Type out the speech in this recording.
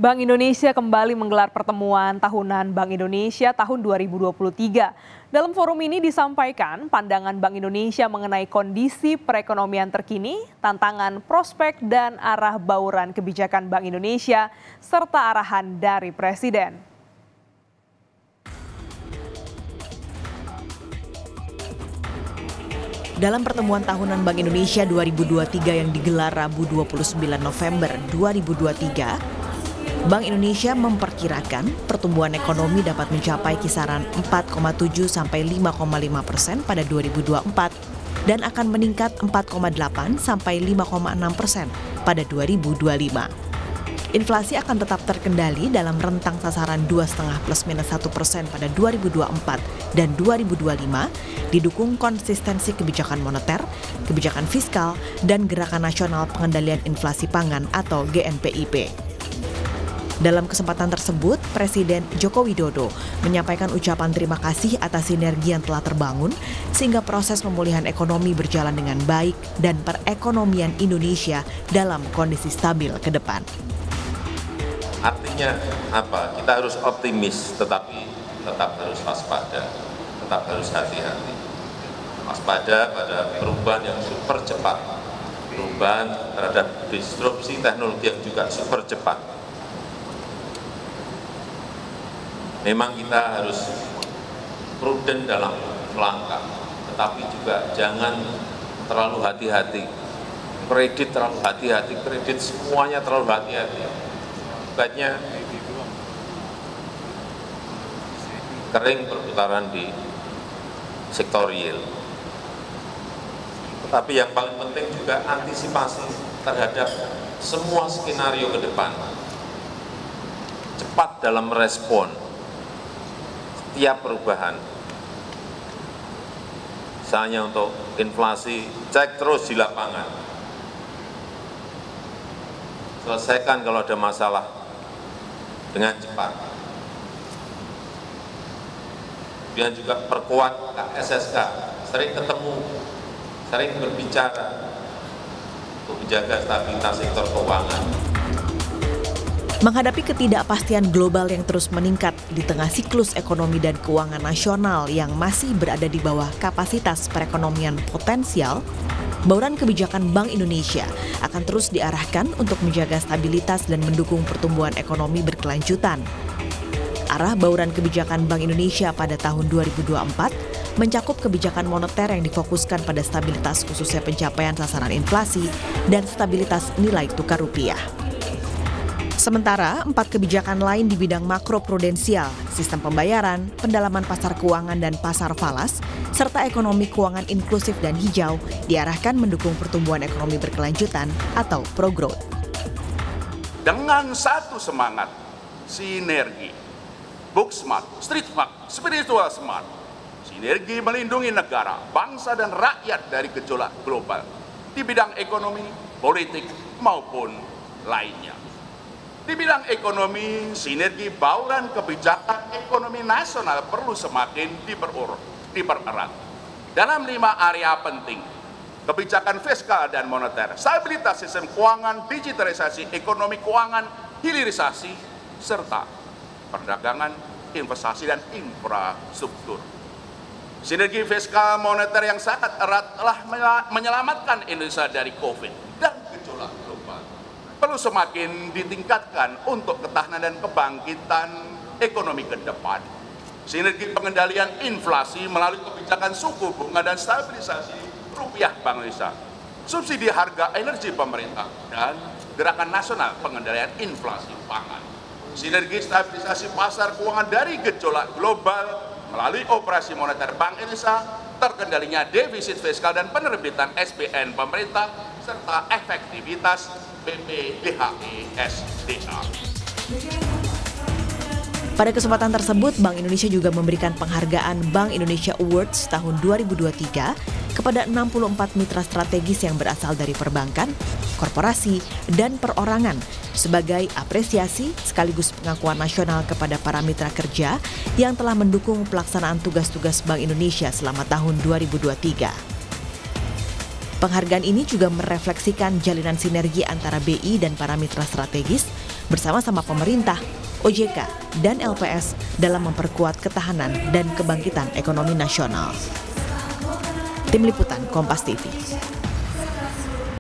Bank Indonesia kembali menggelar pertemuan tahunan Bank Indonesia tahun 2023. Dalam forum ini disampaikan pandangan Bank Indonesia mengenai kondisi perekonomian terkini, tantangan prospek dan arah bauran kebijakan Bank Indonesia, serta arahan dari Presiden. Dalam pertemuan tahunan Bank Indonesia 2023 yang digelar Rabu 29 November 2023, Bank Indonesia memperkirakan pertumbuhan ekonomi dapat mencapai kisaran 4,7 sampai 5,5% pada 2024 dan akan meningkat 4,8 sampai 5,6% pada 2025. Inflasi akan tetap terkendali dalam rentang sasaran 2,5 plus minus 1% pada 2024 dan 2025, didukung konsistensi kebijakan moneter, kebijakan fiskal, dan Gerakan Nasional Pengendalian Inflasi Pangan atau GNPIP. Dalam kesempatan tersebut, Presiden Joko Widodo menyampaikan ucapan terima kasih atas sinergi yang telah terbangun sehingga proses pemulihan ekonomi berjalan dengan baik dan perekonomian Indonesia dalam kondisi stabil ke depan. Artinya apa? Kita harus optimis, tetapi tetap harus waspada, tetap harus hati-hati. Waspada pada perubahan yang super cepat, perubahan terhadap disrupsi teknologi yang juga super cepat. Memang kita harus prudent dalam melangkah, tetapi juga jangan terlalu hati-hati. Kredit terlalu hati-hati, kredit semuanya terlalu hati-hati. Akibatnya kering perputaran di sektor real. Tetapi yang paling penting juga antisipasi terhadap semua skenario ke depan. Cepat dalam merespon setiap perubahan. Misalnya untuk inflasi, cek terus di lapangan. Selesaikan kalau ada masalah dengan cepat. Kemudian juga perkuat KSSK, sering ketemu, sering berbicara untuk menjaga stabilitas sektor keuangan. Menghadapi ketidakpastian global yang terus meningkat di tengah siklus ekonomi dan keuangan nasional yang masih berada di bawah kapasitas perekonomian potensial, bauran kebijakan Bank Indonesia akan terus diarahkan untuk menjaga stabilitas dan mendukung pertumbuhan ekonomi berkelanjutan. Arah bauran kebijakan Bank Indonesia pada tahun 2024 mencakup kebijakan moneter yang difokuskan pada stabilitas khususnya pencapaian sasaran inflasi dan stabilitas nilai tukar rupiah. Sementara, 4 kebijakan lain di bidang makroprudensial, sistem pembayaran, pendalaman pasar keuangan dan pasar falas, serta ekonomi keuangan inklusif dan hijau diarahkan mendukung pertumbuhan ekonomi berkelanjutan atau pro-growth. Dengan satu semangat, sinergi, book smart, street smart, spiritual smart, sinergi melindungi negara, bangsa dan rakyat dari gejolak global di bidang ekonomi, politik maupun lainnya. Di bidang ekonomi, sinergi bauran kebijakan ekonomi nasional perlu semakin dipererat. Dalam 5 area penting, kebijakan fiskal dan moneter, stabilitas sistem keuangan, digitalisasi ekonomi keuangan, hilirisasi, serta perdagangan, investasi, dan infrastruktur. Sinergi fiskal moneter yang sangat erat telah menyelamatkan Indonesia dari COVID dan gejolak global. Perlu semakin ditingkatkan untuk ketahanan dan kebangkitan ekonomi ke depan. Sinergi pengendalian inflasi melalui kebijakan suku bunga dan stabilisasi rupiah Bank Indonesia, subsidi harga energi pemerintah, dan Gerakan Nasional Pengendalian Inflasi Pangan. Sinergi stabilisasi pasar keuangan dari gejolak global melalui operasi moneter Bank Indonesia, terkendalinya defisit fiskal dan penerbitan SBN pemerintah, serta efektivitas BPDHE/SDA. Pada kesempatan tersebut, Bank Indonesia juga memberikan penghargaan Bank Indonesia Awards tahun 2023 kepada 64 mitra strategis yang berasal dari perbankan, korporasi, dan perorangan sebagai apresiasi sekaligus pengakuan nasional kepada para mitra kerja yang telah mendukung pelaksanaan tugas-tugas Bank Indonesia selama tahun 2023. Penghargaan ini juga merefleksikan jalinan sinergi antara BI dan para mitra strategis, bersama-sama pemerintah, OJK, dan LPS dalam memperkuat ketahanan dan kebangkitan ekonomi nasional. Tim Liputan Kompas TV.